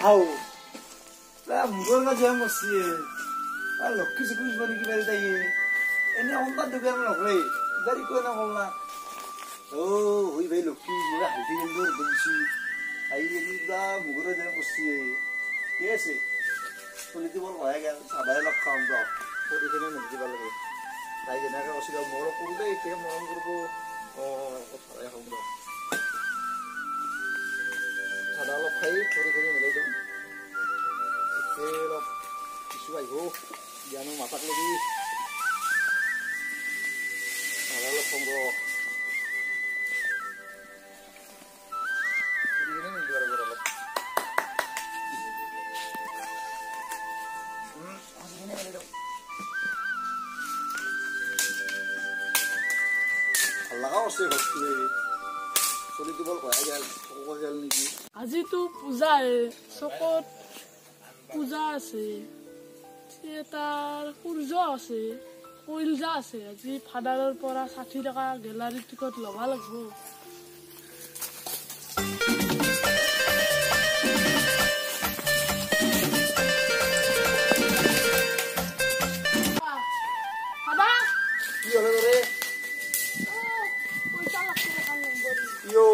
আও মুগৰ কাজে মৰছি লক্ষী চক্ষী বনি কিবা তাই এনে অন্তাৰ দুখীয়া নকৰে গাড়ী কৈ নকল না হৈ ভাই লক্ষী মোৰে হালধি গেন্দৰ বলছি আহি কিবা মুগৰ যে মৰছি ঠিক আছে চলিটো বৰ ভয় গেল চাদাই লগ খাম ৰ কৰি কিনে নিদিব লাগে তাই যেনেকৈ কৈছিল মৰম কৰোঁ দেই এতিয়া মৰম কৰিব কথাই খাম ৰ চাদা অলপ খাই কৰি কিনে মিলাই দিওঁ অলপ কিছু আহিব জ্ঞানো মাথাক লাগি চাদা অলপ কম ৰ আজিতো পূজা চকত পূজা আছে থিয়েটাৰ সূৰ্য আছে কইলজা আছে আজি ফাদাৰৰ পৰা 60 টকা গেলাৰী টিকট ল'বা লাগব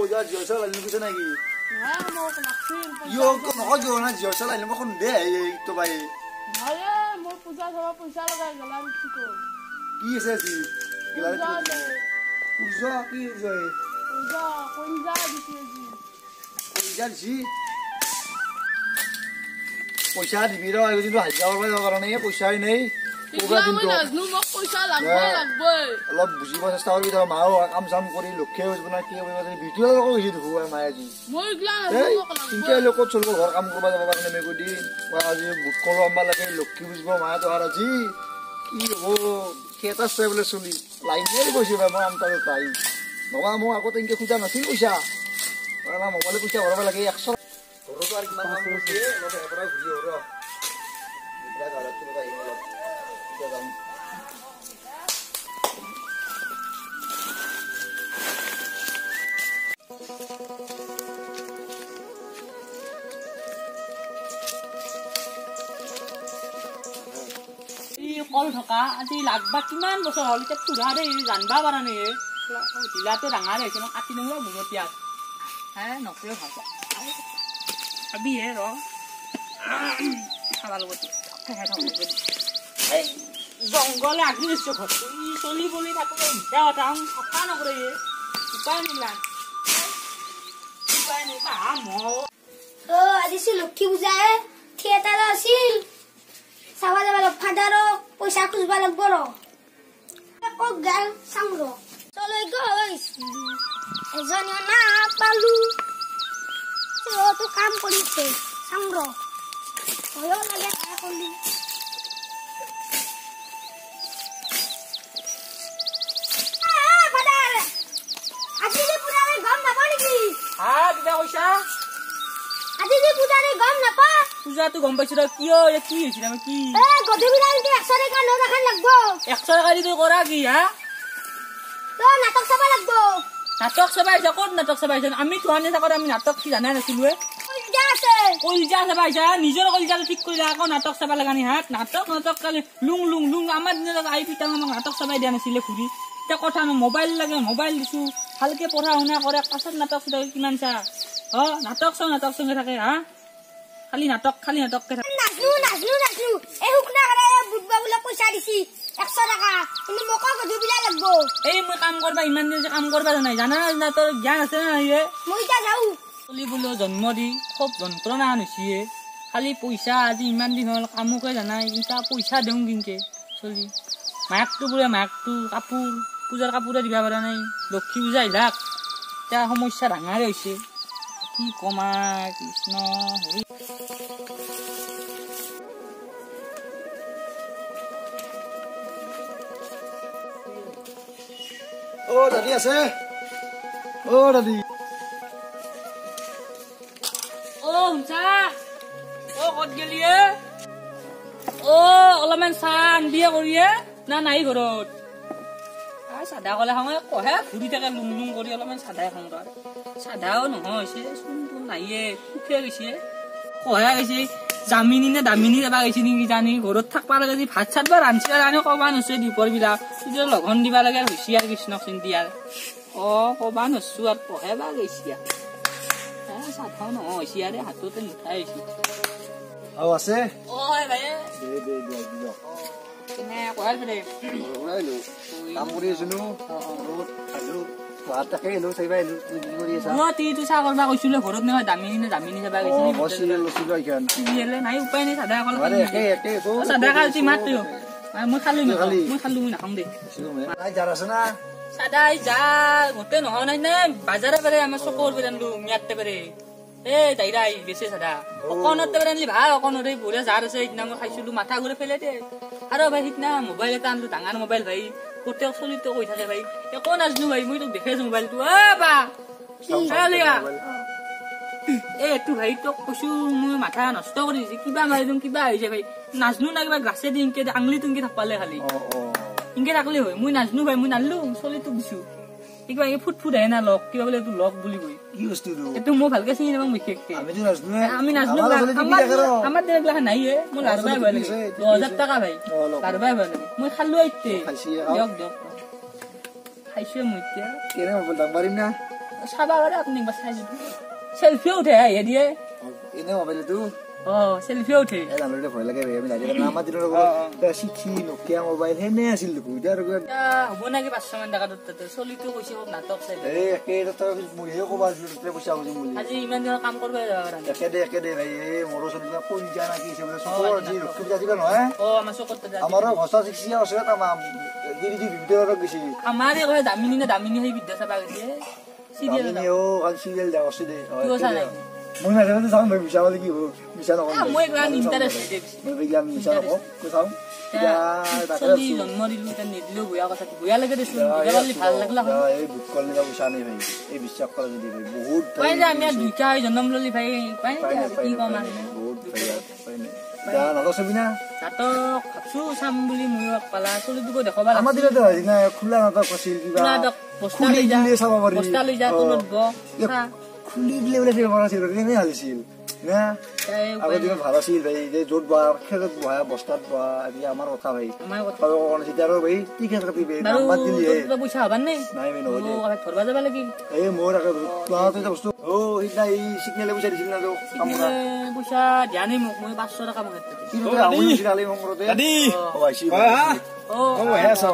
Ya Joshua lalu kita lagi. Nah, mau kenaksin. Yo, kok nak jual Joshua lalu mau kon deh itu baik. Nah, mau puja sama puja lagi jalan itu. Kisah sih. Jalan itu. Puja, kisah. Puja di sini. Puja sih. Puja di biro, aku jadi hajar orang orang ni puja ini. Puja ni naznu mak puja lagbo. Allah buji masa setahun kita mau am sam kori lukhe usbana kiya usbana video loko isi tu huwa maya ji. Moi glan naznu mak lagbo. Inke loko chulbo ghar kam korba jaba karne me ko din. Wa aji kolo amba lage lukhe usbo maya to har aji. Ki ho kheta se bole suli. Line ne bosi ba mo am ta tai. Baba mo ako to inke khuja nasil puja. Ora mobile puja ora lage 100. Koro to ar kiman kam korse lo te pura video ro. Itra galat tu kai lo. Jangan কল থকা আজি লাগবা কিমান বছৰ হ'ল এতিয়া পুৰাৰে জানবা পাৰা নাই জিলাতে ডাঙৰ হৈছে ন কাটি নোৱা মুগতিয়া হে নকৰেও ভাল খাবি হে ৰ খাবা লগত এই জংঘলে আগি দিছো ঘৰটো ই চলি বলি থাকো মিঠা কথা কথা নকৰে উপায় নিলা উপায় নাই বাহা ম আজি লক্ষী পূজাই থিয়েটাৰ আছিল চাবা যাব ফাদাৰক পইচা খুজবা লাগব ৰ কক গাল চাম ৰ চলৈ গৈছো এজনীও না পালো তো কাম কৰিছে চাম ৰ ভয়ো লাগে কলি আজি যে পূজাৰে গম নাপা নেকি হা কিবা কৈছা আজি যে পূজাৰে গম নাপা পূজাটো গম পাইছো কিয় কি হৈছিল আমি কি গধূলি 100 টকা নোট এখন লাগব 100 টকা দি কৰা কি হা তো নাটক চাব লাগব নাটক চাবাইছা ক'ত নাটক চাবাইছা আমি তোহানে থাকোঁ আমি নাটক কি জানা নাছিলোৱে কলিজা চাবাইছা নিজৰ কলিজাটো ঠিক কৰিলা আকৌ নাটক চাবা লগা নি হাত নাটক কালি লুং লুং লুং আমাৰ দিনত আই পিতাং আমাক নাটক চাবাই দিয়া নাছিলে ঘূৰি এতিয়া কথা ন মোবাইল লাগে মোবাইল দিছো ভালকে পঢ়া শুনা কৰে পাছত নাটক চাই কিমান চা নাটক চঙে থাকে হা খালি নাটককে থাকে নাজনো এই হুকনা কৰে বুধবা বুলা পইচা দিছি 100 টাকা কিন্তু মকা গধুবিলা লাগব এই মই কাম কৰবা ইমান দিন কাম কৰবা জানা না তোৰ জ্ঞান আছে না ইয়ে মই যা যাও চলি বুলো জন্ম দি খুব যন্ত্ৰণা আনিছিয়ে খালি পইচা আজি ইমান দিন হ'ল কামকে জানা ইটা পইচা দিওঁ কিনকে চলি মাকটো বুলে মাকটো কাপোৰ পূজাৰ কাপোৰে দিবা পাৰা নাই লক্ষী পূজা আহিলাক এতিয়া সমস্যা ডাঙৰে হৈছে কি কমা কৃষ্ণ হৰি দাদি আছে দাদি শুনছা ক'ত গেলিয়ে অলপমান চাহ আনবিয়ে কৰিয়ে না নাই ঘৰত চাদা কলে খাওঁ কহে ঘূৰি থাকে লুং লুং কৰি অলপমান চাদাই খাওঁ তাৰ চাদাও নহয় চোন নাইয়ে সুখে গৈছে কয়া গৈছে জামিনী নে দামিনী যাবা গৈছে নেকি জানি ঘৰত থাকবা লাগে যদি ভাত চাত বা ৰান্ধি ৰান্ধি কবা নচে দীপৰ বিলাক তেতিয়া লগন দিবা লাগে হৈছে আৰু কৃষ্ণক চিন্তি আৰু কবা নচো আৰু পঢ়াবা গৈছে চাথাও নহয় হৈছে আৰু হাততে নুঠাই হৈছে আছে ভাই কাম কৰি আছিলো তাকে আহিলো চাই আহিলো কৰি আছা তিৰিটো চাহ কৰবা কৈছিলো ঘৰত নহয় দামিনী নে দামিনী যাবা গৈছে নাই উপায় নাই চাদা চাদা খালছি মাত্ৰ মই খালো মই নাখাওঁ দে চাদা যা গোটেই নহয় নাই নে বাজাৰে পাৰে আমাৰ চকৰ পেৰে আনলো মিয়াতে পাৰে দাইৰা বেছে চাদা অকণতে পেৰে আনলি ভাল অকণতে বঢ়িয়া জাৰ আছে সিদিনা মই খাইছিলো মাথা ঘূৰাই পেলাই দে আৰু ভাই সিদিনা মোবাইল এটা আনলো ডাঙৰ মোবাইল ভাই গোটেই চলিটো কৈ থাকে ভাই একো নাজনো ভাই মই তোক দেখাইছো মোবাইলটো বা এইটো ভাই তোক কৈছো মই মাথা নষ্ট কৰি দিছে কিবা মাৰি দিম কিবা হৈ যায় ভাই নাজনো না কিবা গাছে দি ইনকে আঙুলিটো ইনকে থাকপালে খালি ইনকে থাকলে হয় মই নাজনো ভাই মই নানলো চলিটো দিছো কিবা ফুট ফুট আহে না লগ কিবা বোলে এইটো লগ বুলি কয় কি বস্তু এইটো মই ভালকে চিনি নাপাওঁ বিশেষকে আমি নাজনো আমাৰ তেনেকুৱা নাই মই লাৰবাই ভয় লাগে 10,000 টকা ভাই লাৰবাই ভয় লাগে মই খালো আইতে দিয়ক দিয়ক খাইছো মই এতিয়া কেনে মোবাইল দাম পাৰিম না চাবা পাৰে আপুনি একবাৰ চাই দিব সেলফি উঠে আহে দিয়ে এনে মোবাইলটো সেলফি উঠে জানলে ভয় লাগে আমি লাগে আমাৰ দিনৰ শিখি নকিয়া মোবাইল হেনে আছিল এতিয়া হ'ব নাকি 500 মান টকা তাতে চলিটো কৈছে নাটক চাই মইহে কবা পইচা খুজিম বুলি আজি ইমান দিনৰ কাম কৰিব একে দে ভাই মোৰো চলি কৈ যা নাকি চকৰ যি ৰক্ষি দিবা নহয় আমাৰ চকত আমাৰ ঘসা শিক্ষা আছে তামাম গিৰি দি ভিতৰত গৈছি আমাৰ এই দামিনী নে দামিনী সেই বিদ্যা চাবা গৈছে সিরিয়াল দেওয়া আছে দে মই নাজানো যাম ভাই মিছা বলে কি মিছা নকম মই গ্রান্ড ইন্টারেস্ট মই আমি মিছা নকম কোথাও চলি জন্ম দিলো তে নিদিলো বুয়া কথা বুয়া লাগে দেছো বুয়ালি ভাল লাগলা এই বুক করলে যাব শানি ভাই এই বিশ্বাস করে যদি ভাই বহুত ভাই যে আমি দুইটা জন্ম ললি ভাই পাই কি কম আর বহুত ভাই পাই না নাটক ছবি না নাটক ভাবছো চাম বুলি মই পালা চলি দুকো দেখাবা আমাৰ দিনতে হয় না খোলা নাটক আছিল কিবা নাটক বস্তা লৈ যা তলত গ খুলি দিলে বলে চাব আছিল কেনে হালিছিল না আগৰ দিন ভাল আছিল ভাই যে য'ত বা খেলত বহা বস্তাত বহা আজি আমাৰ কথা ভাই আমাৰ কথা কোন সিতাৰো ভাই টিকেট কাটিবে নাম্বাৰ দিলি তোৰ পইচা হবা নাই নাই মই নহলে ধৰবা যাবা লাগি এই মোৰ আগে ক্লাতে বস্তু সিনা এই সিগনেলে পইচা দিছিল না তো কামৰা পইচা ধ্যানে মোক মই 500 টাকা মোক কি ৰে আউলি দিলে মংৰতে দাদি আইছি হেসা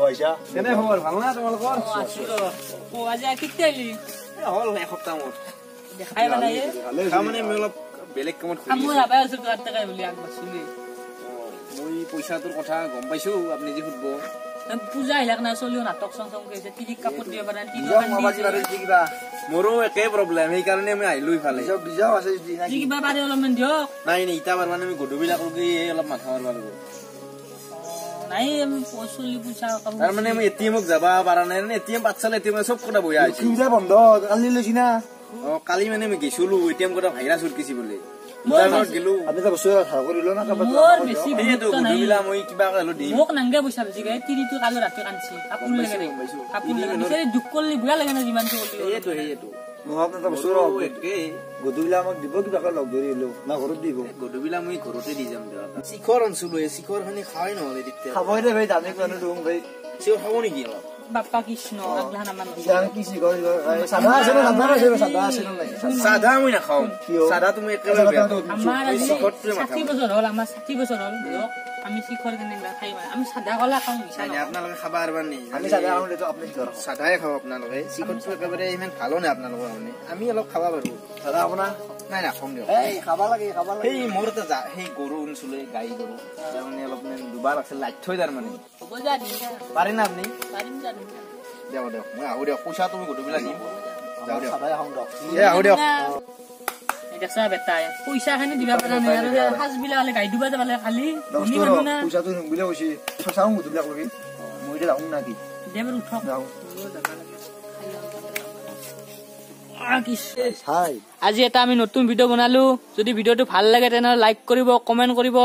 আইছা কেনে খবৰ ভাল না তোমালোকৰ আজি কিতেলি হল এসপ্তাহ মোৰ দেখাই বানাই মানে মই অলপ বেলেগ কামত মই আবাই আছো তো টাকা বুলি আগবাছিলি মই পইচাটোৰ কথা গম পাইছো আপুনি যি খুদব পূজা আহিলাক না চলিও নাটক সংসং কৰিছে টিকি কাপোৰ দিব পাৰা টি কিবা মোৰো একে প্ৰব্লেম সেই কাৰণে মই আহিলো ইফালে বিজাও আছে টি কিবা পাৰে অলপমান দিয়ক নাই নাই ইটা বাৰ মানে আমি গধুবিলাক লগি অলপ মাথা মাৰবা লাগিব নাই আমি পচলি পইচা কাম তাৰ মানে মই এটিএমক যাবা পাৰা নাই এটিএম পাছালে এটিএম সব কথা বয়া আছে কিবা বন্ধ কালি লৈছি না কালি মানে মই গেছলো এটিএম কথা ভাইৰাছ উঠকিছি বলে মই গেলো আপনি তো বস্তু ভাল কৰিলো না মোৰ বেছি এইটো গধুবিলা মই কিবা কলো দি মোক নাংগে পইচা বেছি গায় তিৰিটো কালো ৰাতি কানছি কাপোৰ লাগে নাই কাপোৰ লাগে বিচাৰি দুখ কৰলি বুয়া লাগে না যিমান তো এইটো মই আপনি তো বস্তু একে গধুবিলা আমাক দিব কিবা লগ ধৰিলো না ঘৰত দিব গধুবিলা মই ঘৰতে দি যাম দিয়ক শিখৰ আনছিলো এই শিখৰ খানি খাই নহলে দিতে খাবই দে ভাই দামে কোনে দুং ভাই চিও খাব নেকি অলপ বাপ্পা কৃষ্ণ আগলান মান জান কি শিখৰ সাদা আছে না সাদা আছে না সাদা মই না খাও সাদা তুমি একেবাৰে আমাৰ 60 বছৰ হল আমাৰ 60 বছৰ হল দিয়ক আমি শিখৰ কেনে খাই আমি সাদা কলা খাও মিছা নাই আপোনালোকে খাবা আৰবাৰ নি আমি সাদা খাও তো আপনি ধৰ সাদাই খাও আপোনালোকে শিখৰটো একেবাৰে ইমান ভালো নাই আপোনালোকৰ মানে আমি অলপ খাবা পাৰো সাদা আপোনা নাই না খাম দিয়ক এই খাবা লাগে এই মোৰ এটা সেই গৰু উনছলে গাই গৰু মানে অলপ দুবাৰ আছে লাইট থৈ তাৰ মানে হ'ব যা দিন পাৰি না আপুনি পাৰিম যা দিন দিয়ক দিয়ক মই আহো দিয়ক পইচা তুমি গধুবিলা দিম যাও দিয়ক সাদাই খাও দক আহো দিয়ক দেখছা বেটা পইচা খানি দিবা পাৰা নাই আৰু সাজ বিলা হলে গাই দিবা যাবালে খালি ধনী মানুহ না পইচাটো নুবিলে কৈছি চাও গধুবিলা কবি মই দে যাওঁ নাকি দেবৰ উঠক যাওঁ আজি এটা আমি নতুন ভিডিঅ' বনালো যদি ভিডিঅ'টো ভাল লাগে তেনেহলে লাইক কৰিব কমেন্ট কৰিব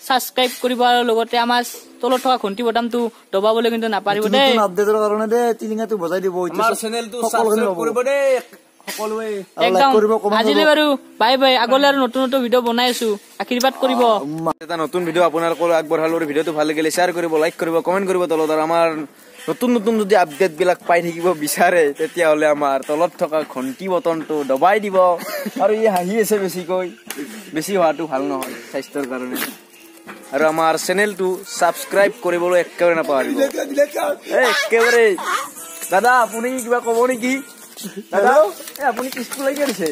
সাবস্ক্ৰাইব কৰিব আৰু লগতে আমাৰ তলত থকা ঘণ্টি বটামটো দবাবলৈ কিন্তু নাপাৰিব দেই আপডেটৰ কাৰণে দে টিলিঙাটো বজাই দিব আমাৰ চেনেলটো সাবস্ক্ৰাইব কৰিব দেই সকলোৱে একদম কৰিব, comment আজিলৈ কৰিব। বাৰু বাই বাই আগলৈ আৰু নতুন নতুন ভিডিঅ' বনাই আছো আশীৰ্বাদ কৰিব এটা নতুন ভিডিঅ' আপোনালোকৰ আগবঢ়ালো ভিডিঅ'টো ভাল লাগিলে শ্বেয়াৰ কৰিব লাইক কৰিব কমেণ্ট কৰিব তলত আৰু আমাৰ নতুন নতুন যদি আপডেট বিলাক পাই থাকিব বিচাৰে তেতিয়াহ'লে আমাৰ তলত থকা ঘণ্টি বটনটো দবাই দিব আৰু ই হাঁহি আছে বেছি হোৱাটো ভাল নহয় স্বাস্থ্যৰ কাৰণে আৰু আমাৰ চেনেলটো ছাবস্ক্ৰাইব কৰিবলৈ একেবাৰে নাপাহৰিব একেবাৰে দাদা আপুনি কিবা ক'ব নেকি দাদা আপুনি পিছটো লাগি আছে